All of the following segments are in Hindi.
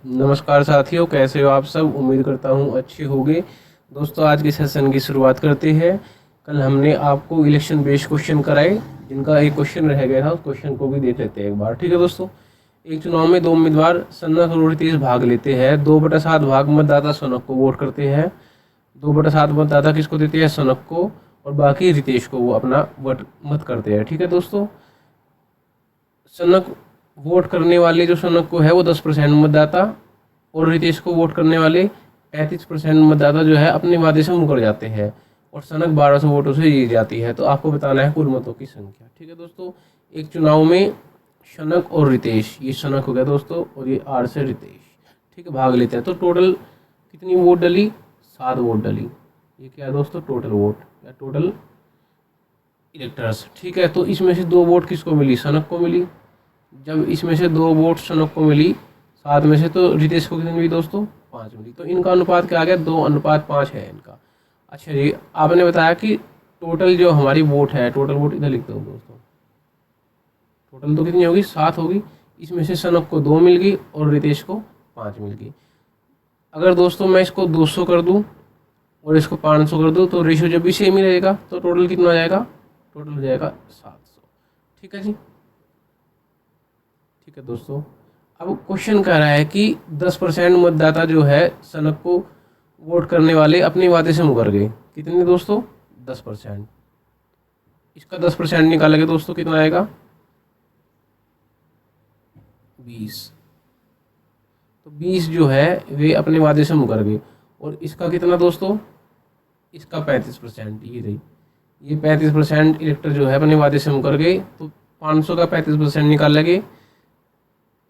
नमस्कार साथियों, कैसे हो आप सब। उम्मीद करता हूँ अच्छे होंगे। दोस्तों, आज के सेशन की शुरुआत करते हैं। कल हमने आपको इलेक्शन बेस्ड क्वेश्चन कराए, जिनका एक क्वेश्चन रह गया था, उस क्वेश्चन को भी देख लेते हैं एक बार। ठीक है दोस्तों। एक चुनाव में दो उम्मीदवार सन्ना और रितेश भाग लेते हैं। 2/7 भाग मतदाता सनक को वोट करते हैं। 2/7 मतदाता किसको देते हैं? सनक को। और बाकी रितेश को वो अपना वोट मत करते हैं। ठीक है दोस्तों। सनक वोट करने वाले जो सनक को है वो 10% मतदाता, और रितेश को वोट करने वाले 35% मतदाता जो है अपने वादे से मुकर जाते हैं, और सनक 1200 वोटों से जीत जाती है। तो आपको बताना है कुल मतों की संख्या। ठीक है दोस्तों। एक चुनाव में सनक और रितेश, ये सनक हो गया दोस्तों और ये आर से रितेश, ठीक है, भाग लेते हैं। तो टोटल कितनी वोट डली? 7 वोट डली। ये क्या है दोस्तों? टोटल वोट या टोटल इलेक्टर्स। ठीक है। तो इसमें से 2 वोट किसको मिली? सनक को मिली। जब इसमें से 2 वोट सनक को मिली 7 में से, तो रितेश को कितनी मिली दोस्तों? 5 मिली। तो इनका अनुपात क्या आ गया? 2:5 है इनका। अच्छा जी, आपने बताया कि टोटल जो हमारी वोट है, टोटल वोट इधर लिखते हो दोस्तों। टोटल तो कितनी होगी? 7 होगी। इसमें से सनक को 2 मिल गई और रितेश को 5 मिल गई। अगर दोस्तों मैं इसको 200 कर दूं और इसको 500 कर दूं, तो रेशियो जब भी सेम ही रहेगा, तो टोटल कितना हो जाएगा? टोटल हो जाएगा 700। ठीक है जी। ठीक है दोस्तों। अब क्वेश्चन कह रहा है कि 10% मतदाता जो है सनक को वोट करने वाले अपने वादे से मुकर गए। कितने दोस्तों? 10%। इसका 10% निकालेंगे दोस्तों, कितना आएगा? 20। तो 20 जो है वे अपने वादे से मुकर गए। और इसका कितना दोस्तों? इसका 35%। ये रही, ये 35% इलेक्टर जो है अपने वादे से मुकर गए। तो 500 का 35% निकाल लगे,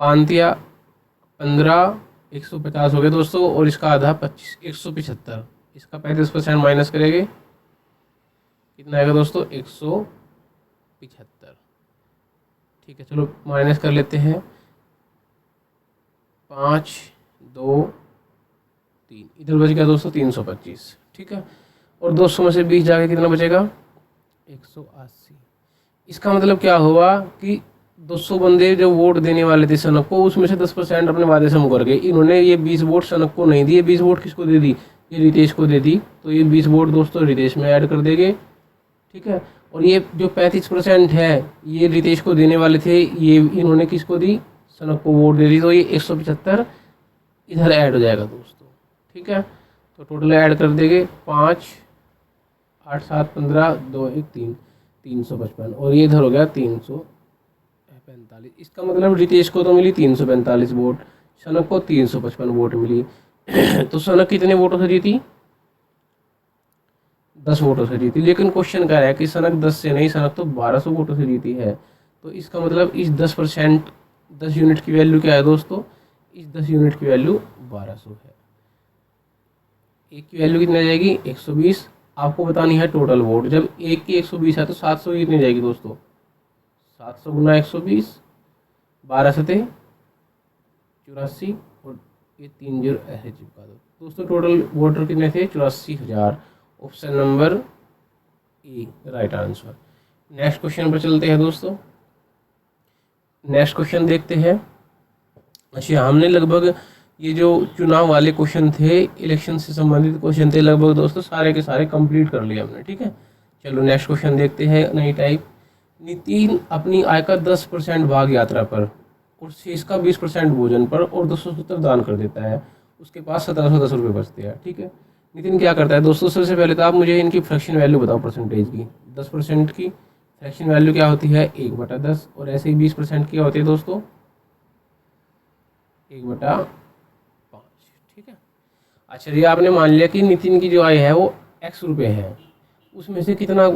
5×15 150 हो गए दोस्तों। और इसका आधा 25 175। इसका 35% माइनस करेंगे, कितना आएगा दोस्तों? 175। ठीक है, चलो माइनस कर लेते हैं। 5 2 3, इधर बच गया दोस्तों 325। ठीक है। और 200 में से 20 जाके कितना बचेगा? 180। इसका मतलब क्या हुआ कि 200 बंदे जो वोट देने वाले थे सनक को, उसमें से 10% अपने वादे से मुकर गए। इन्होंने ये 20 वोट सनक को नहीं दिए। 20 वोट किसको दे दी? ये रितेश को दे दी। तो ये 20 वोट दोस्तों रितेश में ऐड कर देंगे। ठीक है। और ये जो 35% है ये रितेश को देने वाले थे, ये इन्होंने किसको दी? सनक को वोट दे दी। तो ये 175 इधर ऐड हो जाएगा दोस्तों। ठीक है। तो टोटल ऐड कर देंगे 5 8 7 15 2 1 3 355। और ये इधर हो गया 345। इसका मतलब रितेश को तो मिली 345 वोट, सनक को 355 वोट मिली। तो सनक कितने वोटों से जीती? 10 वोटों से जीती। लेकिन क्वेश्चन कह रहा है कि सनक 10 से नहीं, सनक तो 1200 वोटों से जीती है। तो इसका मतलब इस 10%, 10 यूनिट की वैल्यू क्या है दोस्तों? इस 10 यूनिट की वैल्यू 1200 है। एक की वैल्यू कितनी आ जाएगी? 120। आपको बतानी है टोटल वोट। जब एक की 120 है तो 700 की कितनी जाएगी दोस्तों? 700 गुना 120, 12 सते 84, और ये 3 जीरो ऐसे चिपका दो दोस्तों। टोटल वोटर कितने थे? 84,000। Option number A right answer. Next question पर चलते हैं दोस्तों। नेक्स्ट क्वेश्चन देखते हैं। अच्छा, हमने लगभग ये जो चुनाव वाले क्वेश्चन थे, इलेक्शन से संबंधित क्वेश्चन थे, लगभग दोस्तों सारे के सारे कंप्लीट कर लिए हमने। ठीक है। चलो नेक्स्ट क्वेश्चन देखते हैं। नई टाइप। नितिन अपनी आय का 10% भाग यात्रा पर और शेष का 20% भोजन पर और 270 दान कर देता है। उसके पास 1710 रुपये बचते हैं। ठीक है। नितिन क्या करता है दोस्तों? सबसे पहले तो आप मुझे इनकी फ्रैक्शन वैल्यू बताओ परसेंटेज की। 10% की फ्रैक्शन वैल्यू क्या होती है? 1/10। और ऐसे ही 20% की होती है दोस्तों 1/5। ठीक है। अच्छा जी, आपने मान लिया कि नितिन की जो आय है वो x रुपये है। उसमें से कितना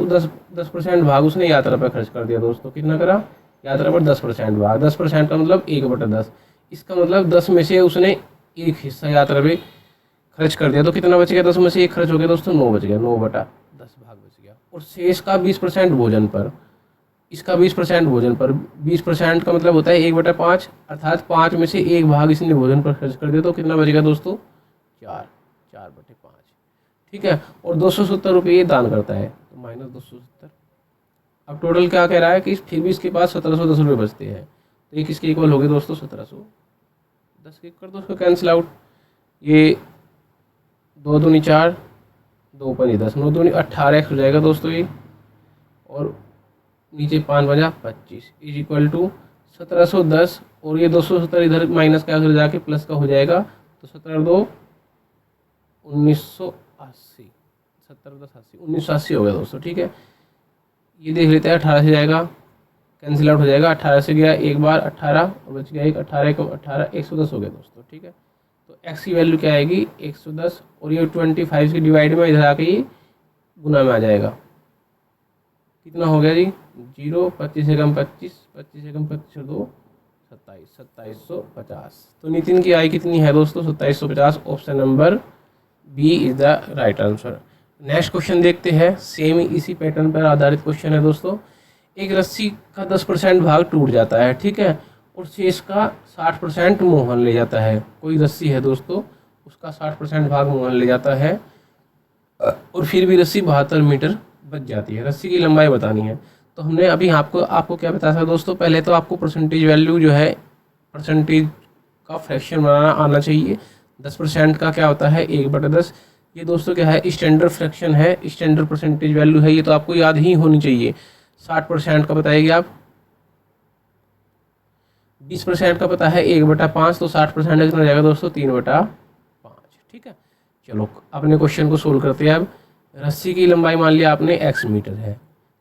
10% भाग उसने यात्रा पर खर्च कर दिया दोस्तों। कितना करा? यात्रा पर 10% भाग। 10% का मतलब 1/10। इसका मतलब 10 में से उसने एक हिस्सा यात्रा पे खर्च कर दिया। तो कितना बच गया? 10 में से एक खर्च हो गया दोस्तों, 9 बच गया। 9/10 भाग बच गया। और शेष का 20% भोजन पर। इसका 20% भोजन पर। 20% का मतलब होता है 1/5, अर्थात 5 में से एक भाग इसने भोजन पर खर्च कर दिया। तो कितना बचेगा दोस्तों? 4/5। ठीक है। और 270 रुपये ये दान करता है, तो माइनस 270। अब टोटल क्या कह रहा है कि फिर भी इसके पास 1710 रुपये बचते हैं। तो ये किसके इक्वल हो गए दोस्तों? 1710 10 के कर दो उसको कैंसिल आउट। ये 2 दूनी 4, 2 पंजे 10, 9 दूनी 18x हो जाएगा दोस्तों ये, और नीचे 5 पंजा 25 इज इक्वल टू 1710, और ये 270 इधर माइनस का उधर जाके प्लस का हो जाएगा, तो 17 2 1980, 70 10 80, 1980 हो गया दोस्तों। ठीक है, ये देख लेते हैं 18 से जाएगा, कैंसिल आउट हो जाएगा, 18 से गया एक बार 18 और बच गया एक, 18 को 18 110 हो गया दोस्तों। ठीक है, तो x की वैल्यू क्या आएगी 110, और ये 25 के डिवाइड में इधर आके ये गुना में आ जाएगा, कितना हो गया जी 0, 25 से कम 25, 25 से कम 25 और 2 27, 2750। तो नितिन की आय कितनी है दोस्तों 2750, option number B is the right answer. Next question देखते हैं, सेम इसी पैटर्न पर आधारित क्वेश्चन है दोस्तों। एक रस्सी का 10% भाग टूट जाता है, ठीक है, और शेष का 60% मोहन ले जाता है। कोई रस्सी है दोस्तों, उसका 60% भाग मोहन ले जाता है, और फिर भी रस्सी 72 मीटर बच जाती है। रस्सी की लंबाई बतानी है। तो हमने अभी आपको क्या बताया था दोस्तों, पहले तो आपको परसेंटेज वैल्यू जो है, परसेंटेज का फ्रैक्शन बनाना आना चाहिए। 10% का क्या होता है 1/10। ये दोस्तों क्या है स्टैंडर्ड फ्रैक्शन है, स्टैंडर्ड परसेंटेज वैल्यू है, ये तो आपको याद ही होनी चाहिए। 60% का बताइए आप, 20% का पता है 1/5, तो 60% कितना हो जाएगा दोस्तों 3/5। ठीक है, चलो अपने क्वेश्चन को सोल्व करते हैं। अब रस्सी की लंबाई मान लिया आपने x मीटर है,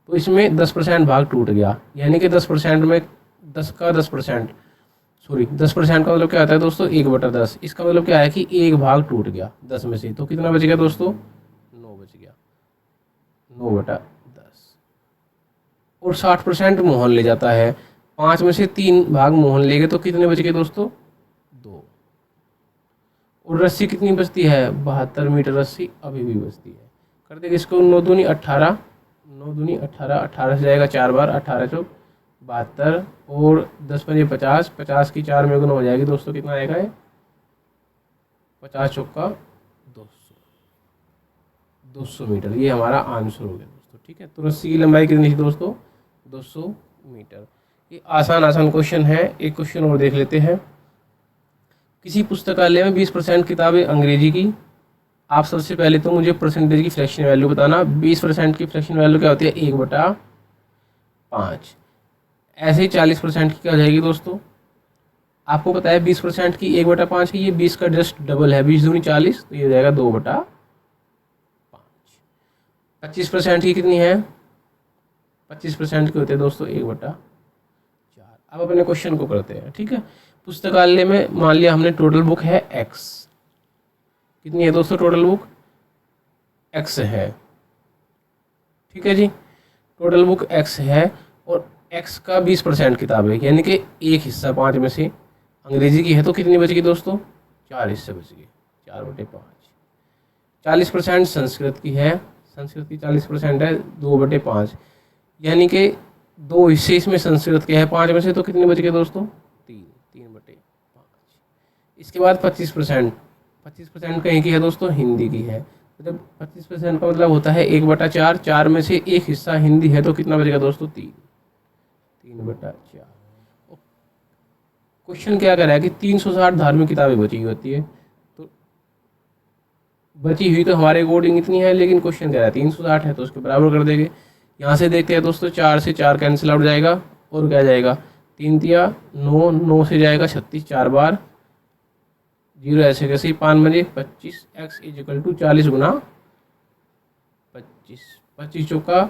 तो इसमें 10% भाग टूट गया, यानी कि 10% में 10 का 10%, सॉरी 10% का मतलब क्या आता है दोस्तों 1/10। इसका मतलब क्या है कि एक भाग टूट गया 10 में से, तो कितना बच गया दोस्तों 9 बच गया, 9/10। और 60% मोहन ले जाता है, 5 में से 3 भाग मोहन ले गए, तो कितने बच गए दोस्तों 2। और रस्सी कितनी बचती है 72 मीटर रस्सी अभी भी बचती है। कर देंगे इसको 9 दूनी 18, 9 दूनी 18, 18 से जाएगा 4 बार, 18 चौक 72, और 10 पंजे 50, 50 की 4 में गुना हो जाएगी दोस्तों, कितना आएगा ये 50 चौका 200, 200 मीटर। ये हमारा आंसर हो गया दोस्तों। ठीक है, तो रस्सी की लंबाई कितनी थी दोस्तों 200 मीटर। ये आसान क्वेश्चन है। एक क्वेश्चन और देख लेते हैं। किसी पुस्तकालय में 20% किताबें अंग्रेजी की। आप सबसे पहले तो मुझे परसेंटेज की फ्रैक्शन वैल्यू बताना। 20% की फ्रैक्शन वैल्यू क्या होती है 1/5। ऐसे ही 40% की क्या हो जाएगी दोस्तों, आपको पता है 20% की 1/5 की, ये 20 का जस्ट डबल है, 20 दूनी 40, तो ये हो जाएगा 2/5। 25% की कितनी है 25% की होती है दोस्तों 1/4। अब अपने क्वेश्चन को करते हैं। ठीक है, पुस्तकालय में मान लिया हमने टोटल बुक है x, कितनी है दोस्तों टोटल बुक x है। ठीक है जी, टोटल बुक x है, और x का 20% किताब है, यानी कि एक हिस्सा 5 में से अंग्रेजी की है, तो कितनी बच गई दोस्तों 4 हिस्से बच गए, 4/5। 40% संस्कृत की है, संस्कृत की 40% है 2/5, यानी कि 2 हिस्से इसमें संस्कृत के हैं 5 में से, तो कितने बच गए दोस्तों 3/5। इसके बाद 25% कहीं की है दोस्तों हिंदी की है, मतलब 25% का मतलब होता है 1/4, 4 में से एक हिस्सा हिंदी है, तो कितना बचेगा दोस्तों 3/4। क्वेश्चन क्या कर रहा है कि 360 धार्मिक किताबें बची हुई होती है, तो बची हुई तो हमारे अकॉर्डिंग इतनी है, लेकिन क्वेश्चन कह रहा है 360 है, तो उसके बराबर कर देंगे। यहाँ से देखते हैं दोस्तों 4 से 4 कैंसिल आउट जाएगा, और क्या जाएगा 3 तिया 9, 9 से जाएगा 36 4 बार, 0 ऐसे कैसे 5 बजे 25, x इज इक्वल टू 40 गुना 25, 25 चौका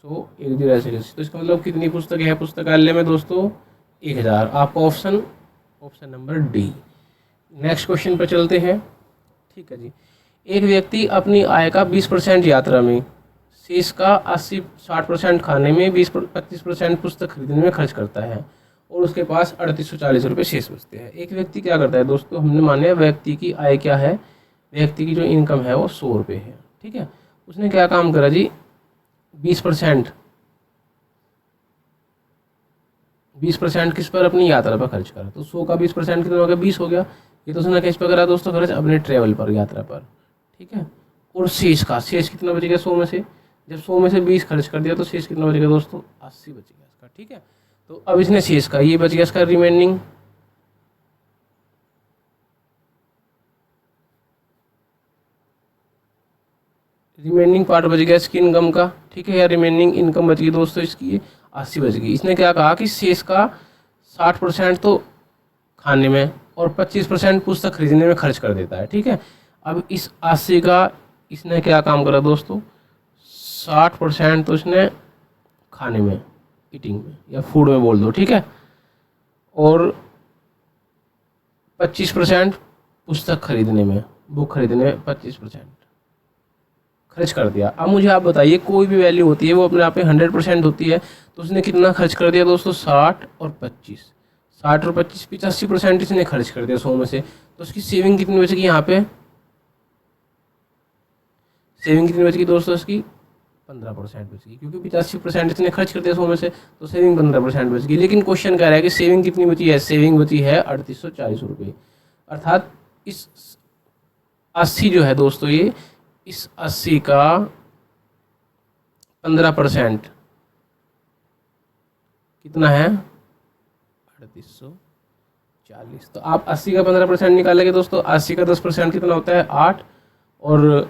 100, 1 0 ऐसे कैसे। तो इसका मतलब कितनी पुस्तकें हैं पुस्तकालय में दोस्तों 1000। आपका option number D. Next question पर चलते हैं। ठीक है जी, एक व्यक्ति अपनी आय का 20% यात्रा में, शेष का 80-60% खाने में, 25% पुस्तक खरीदने में खर्च करता है, और उसके पास 3840 रुपये शेष बचते हैं। एक व्यक्ति क्या करता है दोस्तों, हमने माने व्यक्ति की आय क्या है, व्यक्ति की जो इनकम है वो 100 रुपये है। ठीक है, उसने क्या काम करा जी 20% किस पर, अपनी यात्रा पर खर्च करा, तो 100 का 20% कितना हो गया 20 हो गया। ये तो उसने किस पर करा दोस्तों खर्च, अपने ट्रेवल पर, यात्रा पर। ठीक है, और शेष कितना बचेगा 100 में से, जब 100 में से 20 खर्च कर दिया तो शेष कितना बचेगा दोस्तों 80 बचेगा इसका। ठीक है, तो अब इसने शेष का ये बच गया इसका रिमेनिंग रिमेनिंग पार्ट बच गया इसकी इनकम का, ठीक है, या रिमेनिंग इनकम बच गई दोस्तों इसकी, ये 80 बच गई। इसने क्या कहा कि शेष का 60% तो खाने में और 25% पुस्तक खरीदने में खर्च कर देता है, ठीक है। अब इस 80 का इसने क्या काम करा दोस्तों, 60% तो इसने खाने में, ईटिंग में या फूड में बोल दो, ठीक है, और 25% पुस्तक खरीदने में, बुक खरीदने में 25% खर्च कर दिया। अब मुझे आप बताइए, कोई भी वैल्यू होती है वो अपने आप में 100% होती है, तो उसने कितना खर्च कर दिया दोस्तों, 60 और 25, 60 और 25 85% इसने खर्च कर दिया 100 में से। तो उसकी सेविंग कितनी बचेगी यहाँ पे, सेविंग कितनी बचेगी दोस्तों इसकी, 15% बचेगी, क्योंकि 85% इसने खर्च कर दिया 100 में से, तो सेविंग 15% बचेगी। लेकिन क्वेश्चन कह रहा है कि सेविंग कितनी बची है, सेविंग बची है 3840 रुपये। अर्थात इस 80 जो है दोस्तों, ये इस 80 का 15% कितना है, 3840। तो आप 80 का 15% निकालेंगे दोस्तों, 80 का 10% कितना होता है, 8, और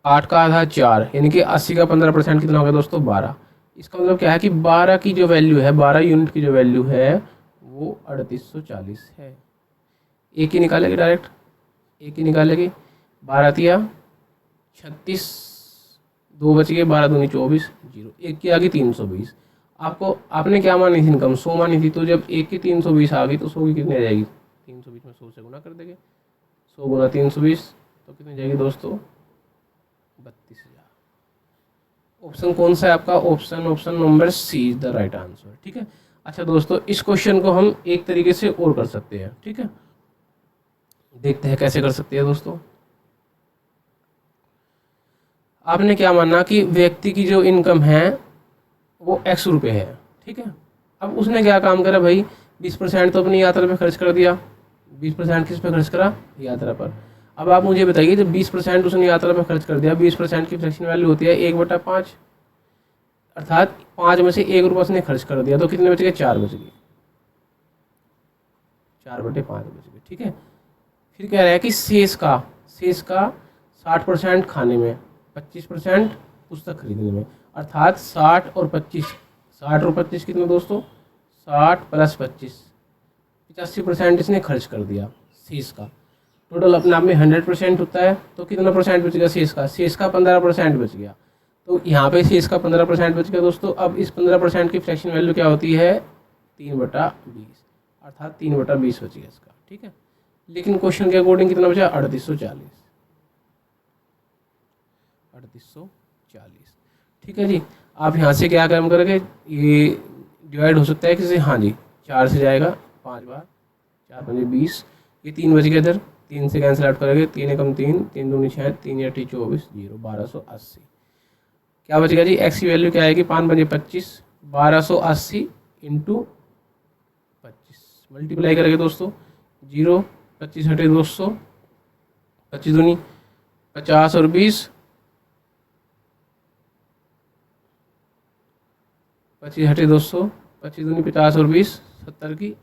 8 का आधा 4, यानी कि 80 का 15% कितना हो गया दोस्तों, 12। इसका मतलब क्या है कि 12 की जो वैल्यू है, 12 यूनिट की जो वैल्यू है वो 3840 है। एक ही निकालेगी डायरेक्ट, एक ही निकालेगी, 12 तिया 36, 2 बच गए, 12 दूनी 24, 0, एक की आ गई 320। आपको आपने क्या मानी थी इनकम, 100 मानी थी, तो जब एक की 320 आ गई तो 100 की कितनी आ जाएगी, 320 में 100 से गुना कर देंगे, 100 गुना 320 तो कितनी जाएगी दोस्तों, 32,000। ऑप्शन कौन सा है आपका, option number C is the right answer, ठीक है। अच्छा दोस्तों, इस क्वेश्चन को हम एक तरीके से और कर सकते हैं, ठीक है, देखते हैं कैसे कर सकते हैं दोस्तों। आपने क्या माना कि व्यक्ति की जो इनकम है वो x रुपये है, ठीक है। अब उसने क्या काम करा भाई, 20% तो अपनी यात्रा पे खर्च कर दिया, 20% किस पे खर्च करा, यात्रा पर। अब आप मुझे बताइए, जब 20% उसने यात्रा पे खर्च कर दिया, 20% की फ्रैक्शन वैल्यू होती है 1/5, अर्थात 5 में से 1 रुपया उसने खर्च कर दिया, तो कितने बच गए, 4 बच गए, 4/5 बच गए, ठीक है। फिर कह रहा है कि शेष का 60% खाने में, 25% पुस्तक खरीदने में, अर्थात 60 और 25, 60 और 25 कितने दोस्तों, 60 + 25, 85% इसने खर्च कर दिया शेष का। टोटल अपने आप में 100% होता है, तो कितना परसेंट बच गया शेष का, शेष का 15% बच गया। तो यहाँ पे शेष का 15% बच गया दोस्तों। अब इस 15% की फ्रैक्शन वैल्यू क्या होती है, 3/20, अर्थात 3/20 बच गया इसका, ठीक है। लेकिन क्वेश्चन के अकॉर्डिंग कितना बचा, 3840, ठीक है जी। आप यहाँ से क्या काम करोगे, ये डिवाइड हो सकता है किसी, हाँ जी, 4 से जाएगा 5 बार, 4 5 20, ये 3 बच गया इधर, 3 से कैंसिल आउट करेंगे, 3 एकम 3, 3 दूनी 6, 3 × 24, 0, 1280। क्या बचेगा जी, एक्स की वैल्यू क्या आएगी, 5 5 25, 1280 × 25 मल्टीप्लाई करेंगे दोस्तों, 0, 25 हटे 200, 25 दूनी 50 और 20, 25 हटे 200, 25 दूनी 50 और 20, 70 की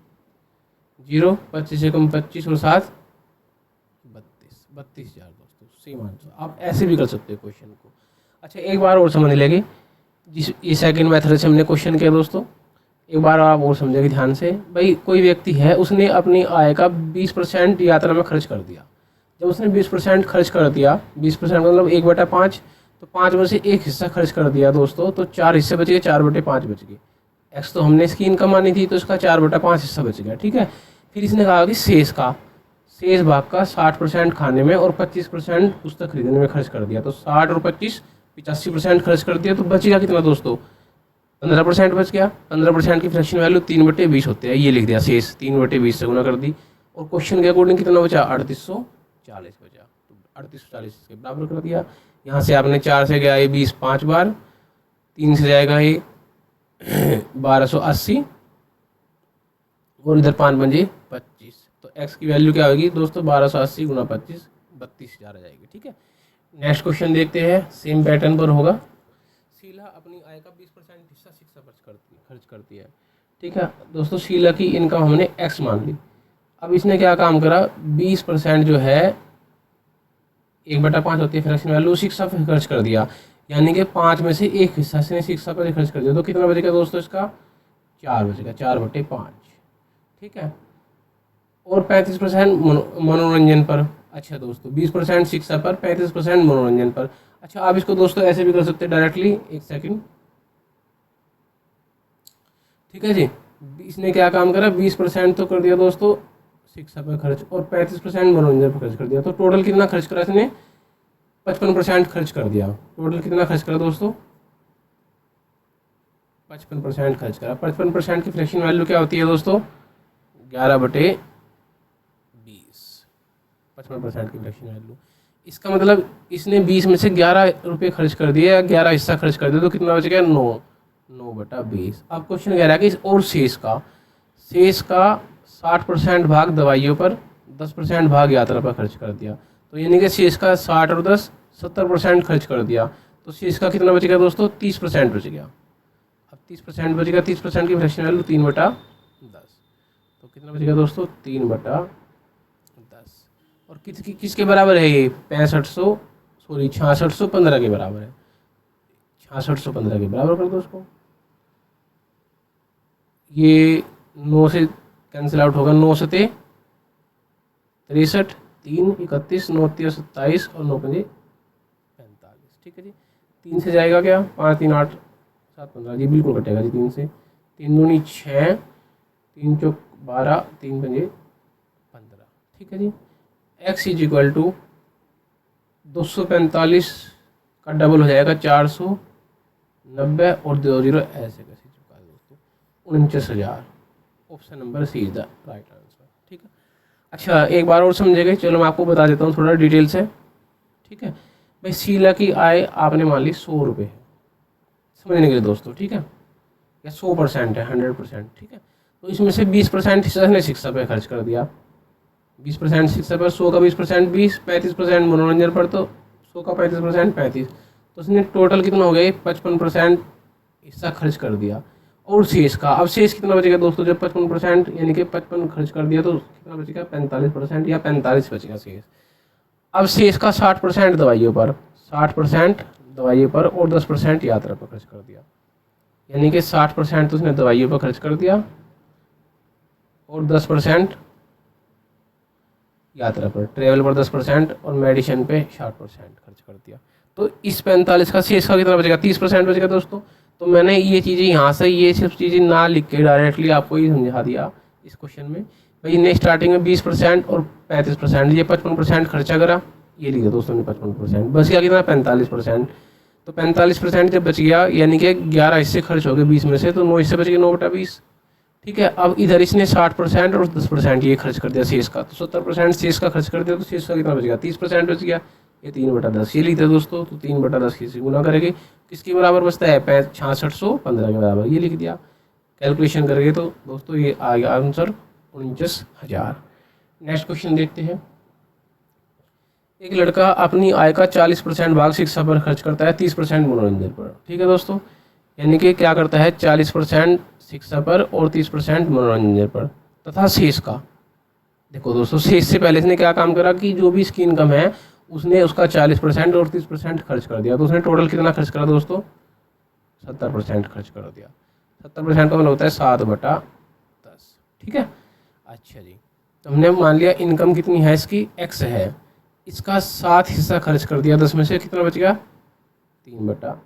0, 25 एकम 25 और 7, 32,000 दोस्तों, सेम आंसर। आप ऐसे भी कर सकते हो क्वेश्चन को। अच्छा, एक बार और समझ लेंगे, जिस ये सेकंड मेथड से हमने क्वेश्चन किया दोस्तों, एक बार आप और समझेंगे ध्यान से। भाई कोई व्यक्ति है, उसने अपनी आय का 20% यात्रा में खर्च कर दिया। जब उसने 20% खर्च कर दिया, 20% मतलब 1/5, तो 5 में से एक हिस्सा खर्च कर दिया दोस्तों, तो 4 हिस्से बच गए, 4/5 बच गए। एक्स तो हमने इसकी इनकम मानी थी, तो इसका 4/5 हिस्सा बच गया, ठीक है। फिर इसने कहा कि शेष भाग का 60% खाने में और 25% पुस्तक खरीदने में खर्च कर दिया। तो 60 और 25 85% खर्च कर दिया, तो बचेगा कितना दोस्तों, 15% बच गया। 15% की फ्रैक्शन वैल्यू 3/20 होते हैं, ये लिख दिया, शेष 3/20 से गुना कर दी, और क्वेश्चन के अकॉर्डिंग कितना बचा, 3840 बचा। तो 3840 के बराबर कर दिया। यहाँ से आपने 4 से गया ये 20 5 बार, 3 से जाएगा ये 1280, और इधर 5 5 25, तो x की वैल्यू क्या होगी दोस्तों, 1280 × 25, 32,000 आ जाएगी, ठीक है। नेक्स्ट क्वेश्चन देखते हैं, सेम पैटर्न पर होगा। शीला अपनी आय का 20% हिस्सा शिक्षा पर खर्च करती है, ठीक है दोस्तों। शीला की इनकम हमने x मान ली। अब इसने क्या काम करा, 20% जो है 1/5 होती है फ्रैक्शन वैल्यू, 6 पे खर्च कर दिया, यानी कि 5 में से एक हिस्सा इसने 6 पे खर्च कर दिया, तो कितना बचेगा दोस्तों इसका 4 बचेगा, 4/5। ठीक है। और 35% मनोरंजन पर। अच्छा दोस्तों 20% शिक्षा पर, 35% मनोरंजन पर। अच्छा आप इसको दोस्तों ऐसे भी कर सकते हैं डायरेक्टली, एक सेकंड। ठीक है जी, इसने क्या काम करा, 20% तो कर दिया दोस्तों शिक्षा पर खर्च और 35% मनोरंजन पर खर्च कर दिया, तो टोटल कितना खर्च करा इसने, 55% खर्च कर दिया। टोटल कितना खर्च करा दोस्तों, 55% खर्च करा। 55% की फ्रैक्शन वैल्यू क्या होती है दोस्तों, 11/20। 55% की फ्रैक्शन वैल्यू, इसका मतलब इसने 20 में से 11 रुपये खर्च कर दिए या 11 हिस्सा खर्च कर दिया, तो कितना बच गया 9/20। अब क्वेश्चन कह रहा है कि और शेष का 60% भाग दवाइयों पर, 10% भाग यात्रा पर खर्च कर दिया, तो यानी कि शेष का 60 और 10 70% खर्च कर दिया, तो शेष का कितना बच गया दोस्तों 30% बच गया। अब 30% बचेगा, 30% की फ्रैक्शन वैल्यू 3/10, तो कितना बचेगा दोस्तों 3/10। और किसके बराबर है ये, 6615 के बराबर है, 6615 के बराबर कर दो उसको। ये 9 से कैंसिल आउट होगा, 9 से 63, 3 31, 9 3 27 और 9 5 45। ठीक है जी, 3 से जाएगा क्या, 5 3 8 7 15 जी, बिल्कुल कटेगा जी 3 से। 3 दूनी 6, 3 चौक 12, 3 5 15। ठीक है जी, x इज इक्वल टू 245 का डबल हो जाएगा 490 और 2 0 ऐसे कैसे चुका है दोस्तों, 49,000। Option number C is the right answer. ठीक है। अच्छा एक बार और समझेगा, चलो मैं आपको बता देता हूँ थोड़ा डिटेल से। ठीक है भाई, शीला की आय आपने मान ली 100 रुपये है, समझने के लिए दोस्तों। ठीक है, या 100% है, 100%। ठीक है, तो इसमें से 20% हिस्सा ने शिक्षा पे खर्च कर दिया, 20% शिक्षा पर, 100 का 20% 20, 35% मनोरंजन पर, तो 100 का 35% 35, तो उसने टोटल कितना हो गया 55% हिस्सा खर्च कर दिया। और शेष का, अब शेष कितना बचेगा दोस्तों, जब 55% यानी कि 55 खर्च कर दिया, तो कितना बचेगा 45% या 45 बचेगा शेष। अब शेष का 60% दवाइयों पर, 60% दवाइयों पर और 10% यात्रा पर खर्च कर दिया, यानी कि 60% तो उसने दवाइयों पर खर्च कर दिया और 10% यात्रा पर, ट्रेवल पर 10% और मेडिसिन पे 60% खर्च कर दिया। तो इस 45 का शेष का कितना बचेगा, 30% बचेगा दोस्तों। तो मैंने ये चीज़ें यहाँ से ये सब चीज़ें ना लिख के डायरेक्टली आपको ही समझा दिया इस क्वेश्चन में। भाई ने स्टार्टिंग में 20% और 35%, ये 55% खर्चा करा, ये लिखा दोस्तों ने 55%, बच गया कितना 45%। तो 45% जब बच गया, यानी कि 11 हिस्से खर्च हो गए 20 में से, तो 9 हिस्से बच गए 9/20। ठीक है, अब इधर इसने 60% और 10% ये खर्च कर दिया शेष का, तो 70% शेष का खर्च कर दिया, तो शेष का कितना बच गया 30% बच गया, ये 3/10 ये लिखते दोस्तों। तो 3/10 किसी गुना करेंगे, किसके बराबर बचता है 6615 के बराबर, ये लिख दिया। कैलकुलेशन करेंगे तो दोस्तों ये आ गया आंसर 49,000। नेक्स्ट क्वेश्चन देखते हैं। एक लड़का अपनी आय का 40% भाग शिक्षा पर खर्च करता है, 30% मनोरंजन पर। ठीक है दोस्तों, यानी कि क्या करता है 40% शिक्षा पर और 30% मनोरंजन पर, तथा शेष का, देखो दोस्तों शेष से पहले इसने क्या काम करा कि जो भी इसकी इनकम है उसने उसका 40% और 30% खर्च कर दिया, तो उसने टोटल कितना खर्च करा दोस्तों 70% खर्च कर दिया। 70% का मतलब होता है 7/10। ठीक है, अच्छा जी, तो हमने मान लिया इनकम कितनी है इसकी, x है, इसका 7 हिस्सा खर्च कर दिया, 10 में से कितना बच गया 3/10।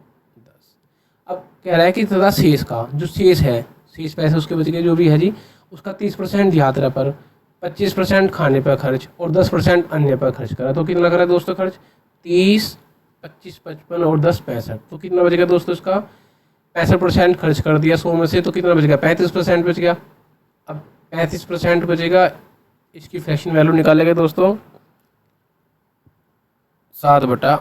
अब कह रहा है कि तथा शेष का, जो शेष है, शेष पैसे उसके बच गए जो भी है जी, उसका 30% यात्रा पर, 25% खाने पर खर्च और 10% अन्य पर खर्च करा, तो कितना करा दोस्तों खर्च 30, 25, 55 और 10 65, तो कितना बचेगा दोस्तों इसका 65% खर्च कर दिया 100 में से, तो कितना बचेगा 35% बच गया। अब 35% बचेगा, इसकी फ्रैक्शन वैल्यू निकालेंगे दोस्तों 7/20,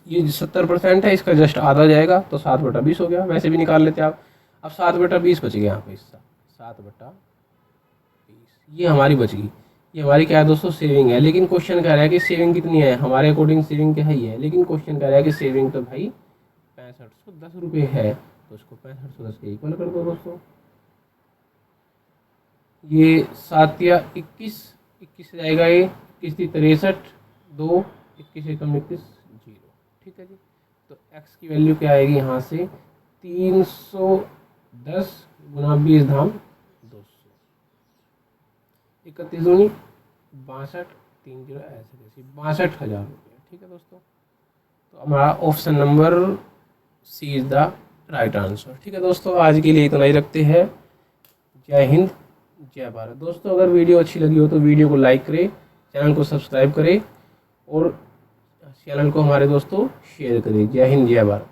ये 70% है, इसका जस्ट आधा जाएगा तो 7/20 हो गया, वैसे भी निकाल लेते आप। अब 7/20 बच गया यहाँ पे हिस्सा, 7/20 ये हमारी बच गई। ये हमारी क्या है दोस्तों सेविंग है, लेकिन क्वेश्चन कह रहा है कि सेविंग कितनी है, हमारे अकॉर्डिंग सेविंग क्या ही है, लेकिन क्वेश्चन कह रहा है कि सेविंग तो भाई 6510 रुपये है, तो उसको 6510 के इक्वल कर दो दोस्तों। ये 7 या 21 से जाएगा, ये 21 63, 2 21 एकम 21 0। ठीक है जी। तो x की वैल्यू क्या आएगी यहाँ से 310 गुना 20 धाम 200, 31 दूनी 62, 30 ऐसे कैसे 62,000 रुपये। ठीक है दोस्तों, तो हमारा option number C is the right answer. ठीक है दोस्तों, आज के लिए इतना ही रखते हैं। जय हिंद, जय भारत। दोस्तों अगर वीडियो अच्छी लगी हो तो वीडियो को लाइक करें, चैनल को सब्सक्राइब करें और चैनल को हमारे दोस्तों शेयर करें। जय हिंद, जय भारत।